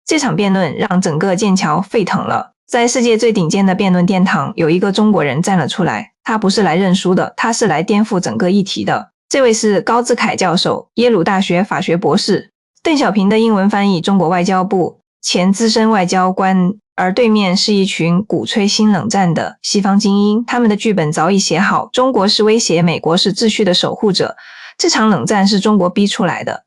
这场辩论让整个剑桥沸腾了。在世界最顶尖的辩论殿堂，有一个中国人站了出来，他不是来认输的，他是来颠覆整个议题的。这位是高志凯教授，耶鲁大学法学博士。邓小平的英文翻译，中国外交部前资深外交官，而对面是一群鼓吹新冷战的西方精英，他们的剧本早已写好，中国是威胁，美国是秩序的守护者。这场冷战是中国逼出来的，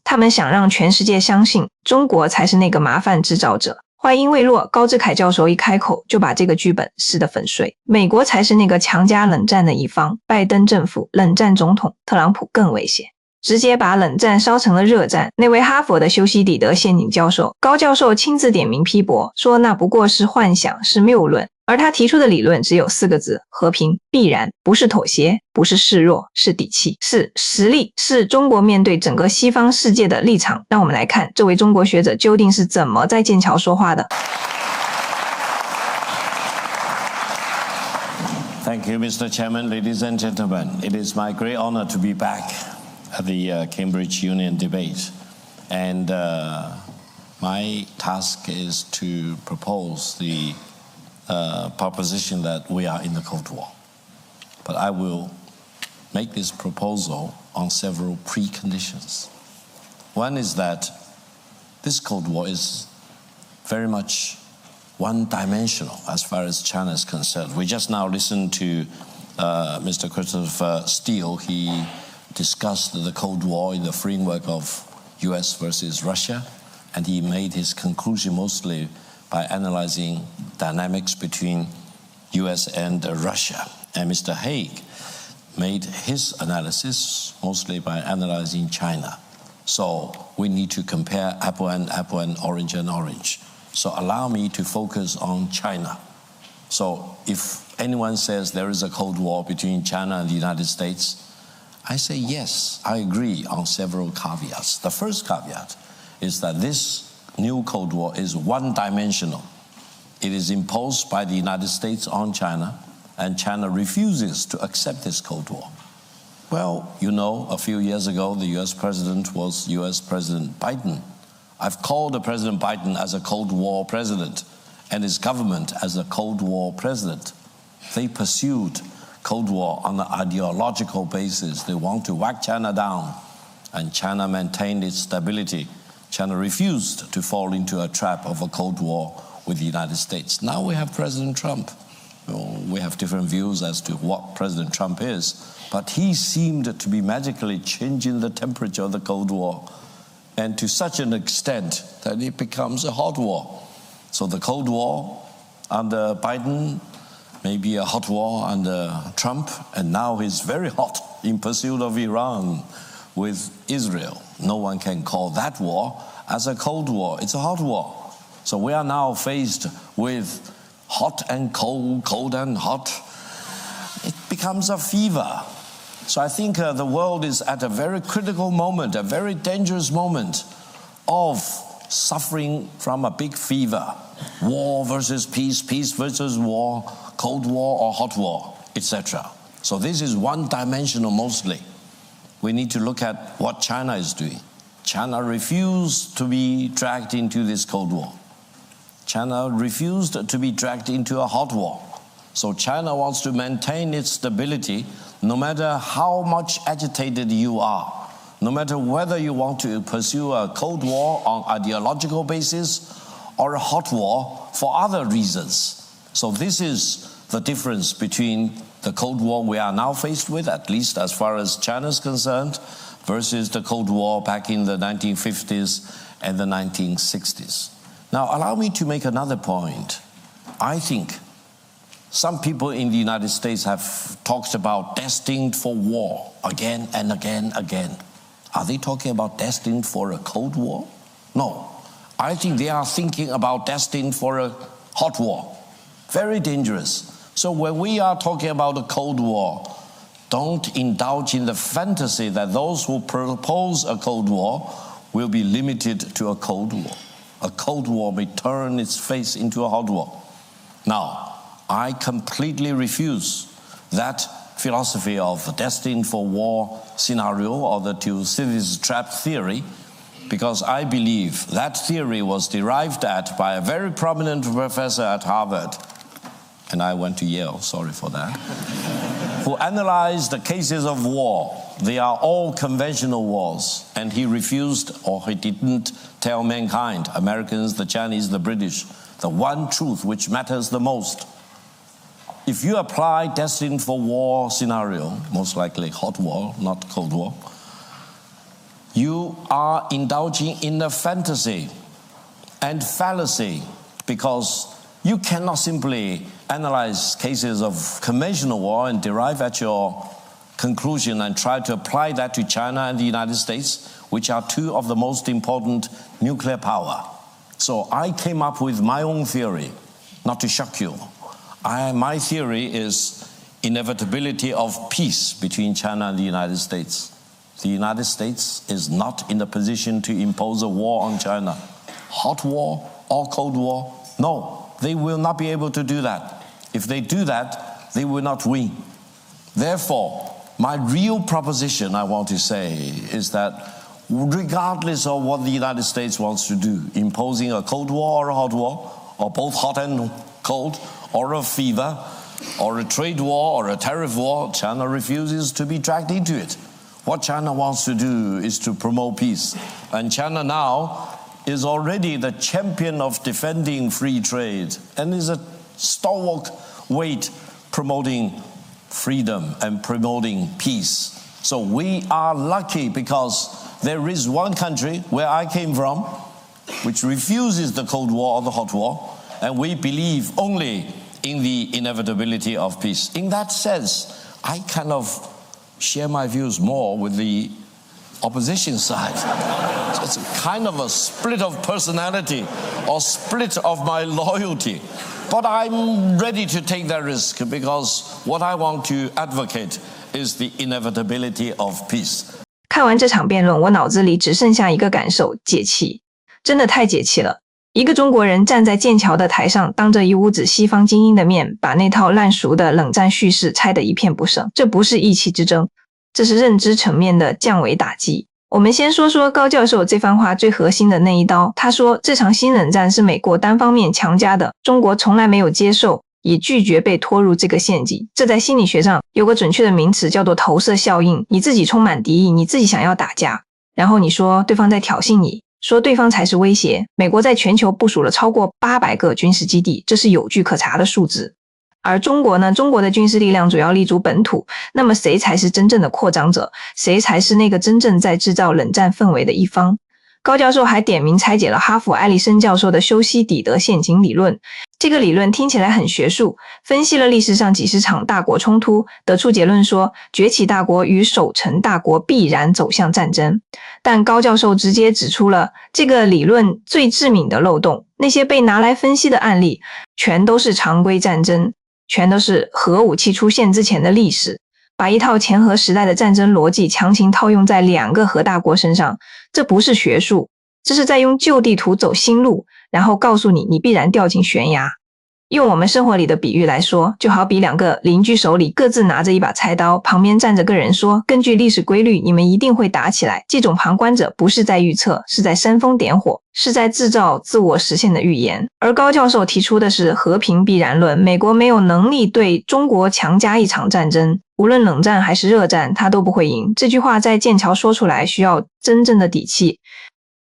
他们想让全世界相信中国才是那个麻烦制造者。话音未落，高志凯教授一开口就把这个剧本撕得粉碎。美国才是那个强加冷战的一方，拜登政府冷战总统，特朗普更危险，直接把冷战烧成了热战。那位哈佛的修昔底德陷阱教授高教授亲自点名批驳，说那不过是幻想，是谬论，而他提出的理论只有4个字：和平必然，不是妥协，不是示弱，是底气，是实力，是中国面对整个西方世界的立场。让我们来看这位中国学者究竟是怎么在剑桥说话的。Thank you, Mr. Chairman, ladies and gentlemen. It is my great honor to be back at the Cambridge Union debate. And my task is to propose the proposition that we are in the Cold War. But I will make this proposal on several preconditions. One is that this Cold War is very much one-dimensional as far as China is concerned. We just now listened to Mr. Christopher Steele. He discussed the Cold War in the framework of US versus Russia, and he made his conclusion mostly by analyzing dynamics between US and Russia. And Mr. Haig made his analysis mostly by analyzing China. So we need to compare apple and orange and orange. So allow me to focus on China. So if anyone says there is a Cold War between China and the United States, I say yes, I agree on several caveats. The first caveat is that this new Cold War is one-dimensional. It is imposed by the United States on China, and China refuses to accept this Cold War. Well, you know, a few years ago, the US president was US President Biden. I've called the President Biden as a Cold War president and his government as a Cold War president. They pursued Cold War on an ideological basis. They want to whack China down, and China maintained its stability. China refused to fall into a trap of a Cold War with the United States. Now we have President Trump. We have different views as to what President Trump is, but he seemed to be magically changing the temperature of the Cold War, and to such an extent that it becomes a hot war. So the Cold War under Biden may be a hot war under Trump, and now he's very hot in pursuit of Iran with Israel. No one can call that war as a Cold War. It's a hot war. So we are now faced with hot and cold, cold and hot. It becomes a fever. So I think the world is at a very critical moment, a very dangerous moment of suffering from a big fever. War versus peace, peace versus war, Cold War or hot war, etc. So this is one-dimensional mostly. We need to look at what China is doing. China refused to be dragged into this Cold War. China refused to be dragged into a hot war. So China wants to maintain its stability no matter how much agitated you are, no matter whether you want to pursue a Cold War on ideological basis or a hot war for other reasons. So this is the difference between the Cold War we are now faced with, at least as far as China is concerned, versus the Cold War back in the 1950s and the 1960s. Now, allow me to make another point. I think some people in the United States have talked about destined for war again and again. Are they talking about destined for a Cold War? No. I think they are thinking about destined for a hot war. Very dangerous. So when we are talking about a Cold War, don't indulge in the fantasy that those who propose a Cold War will be limited to a Cold War. A Cold War may turn its face into a hot war. Now, I completely refuse that philosophy of destined for war scenario or the Thucydides trap theory, because I believe that theory was derived at by a very prominent professor at Harvard, and I went to Yale, sorry for that, who analyzed the cases of war. They are all conventional wars, and he refused, or he didn't tell mankind, Americans, the Chinese, the British, the one truth which matters the most. If you apply destined for war scenario, most likely hot war, not cold war, you are indulging in a fantasy and fallacy, because you cannot simply analyze cases of conventional war and derive at your conclusion and try to apply that to China and the United States, which are two of the most important nuclear power. So I came up with my own theory, not to shock you. My theory is inevitability of peace between China and the United States. The United States is not in a position to impose a war on China. Hot war or cold war? No, they will not be able to do that. If they do that, they will not win. Therefore, my real proposition, I want to say, is that regardless of what the United States wants to do, imposing a cold war or a hot war, or both hot and cold, or a fever, or a trade war, or a tariff war, China refuses to be dragged into it. What China wants to do is to promote peace. And China now is already the champion of defending free trade and is a stalwart weight promoting freedom and promoting peace. So we are lucky because there is one country where I came from which refuses the Cold War or the Hot War, and we believe only in the inevitability of peace. In that sense, I kind of share my views more with the opposition side. So it's a kind of a split of personality or split of my loyalty. But I'm ready to take that risk because what I want to advocate is the inevitability of peace. 看完这场辩论，我脑子里只剩下一个感受：解气，真的太解气了。一个中国人站在剑桥的台上，当着一屋子西方精英的面，把那套烂熟的冷战叙事拆得一片不剩。这不是意气之争，这是认知层面的降维打击。我们先说说高教授这番话最核心的那一刀。他说，这场新冷战是美国单方面强加的，中国从来没有接受，也拒绝被拖入这个陷阱。这在心理学上有个准确的名词，叫做投射效应。你自己充满敌意，你自己想要打架，然后你说对方在挑衅你，说对方才是威胁。美国在全球部署了超过800个军事基地，这是有据可查的数字。而中国呢？中国的军事力量主要立足本土，那么谁才是真正的扩张者？谁才是那个真正在制造冷战氛围的一方？高教授还点名拆解了哈佛艾利森教授的修昔底德陷阱理论。这个理论听起来很学术，分析了历史上几十场大国冲突，得出结论说，崛起大国与守成大国必然走向战争。但高教授直接指出了这个理论最致命的漏洞，那些被拿来分析的案例全都是常规战争，全都是核武器出现之前的历史，把一套前核时代的战争逻辑强行套用在2个核大国身上。这不是学术，这是在用旧地图走新路，然后告诉你你必然掉进悬崖。用我们生活里的比喻来说，就好比2个邻居手里各自拿着一把菜刀，旁边站着个人说，根据历史规律你们一定会打起来。这种旁观者不是在预测，是在煽风点火，是在制造自我实现的预言。而高教授提出的是和平必然论，美国没有能力对中国强加一场战争，无论冷战还是热战他都不会赢。这句话在剑桥说出来需要真正的底气。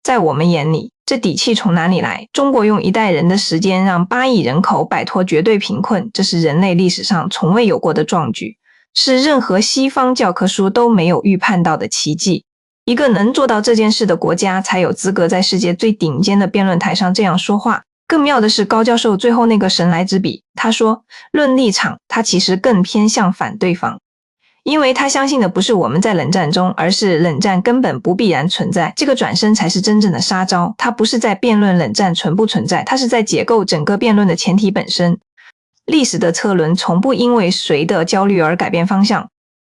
在我们眼里，这底气从哪里来？中国用1代人的时间让8亿人口摆脱绝对贫困，这是人类历史上从未有过的壮举，是任何西方教科书都没有预判到的奇迹。一个能做到这件事的国家才有资格在世界最顶尖的辩论台上这样说话。更妙的是高教授最后那个神来之笔，他说，论立场，他其实更偏向反对方。因为他相信的不是我们在冷战中，而是冷战根本不必然存在，这个转身才是真正的杀招。他不是在辩论冷战存不存在，他是在解构整个辩论的前提本身。历史的车轮从不因为谁的焦虑而改变方向。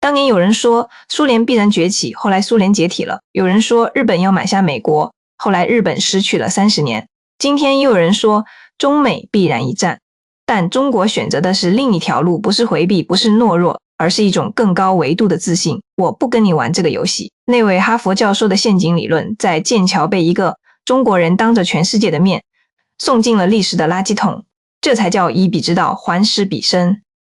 当年有人说苏联必然崛起，后来苏联解体了；有人说日本要买下美国，后来日本失去了30年。今天又有人说中美必然一战，但中国选择的是另一条路，不是回避，不是懦弱，而是一种更高维度的自信。我不跟你玩这个游戏。那位哈佛教授的陷阱理论在剑桥被一个中国人当着全世界的面送进了历史的垃圾桶，这才叫以彼之道还施彼身。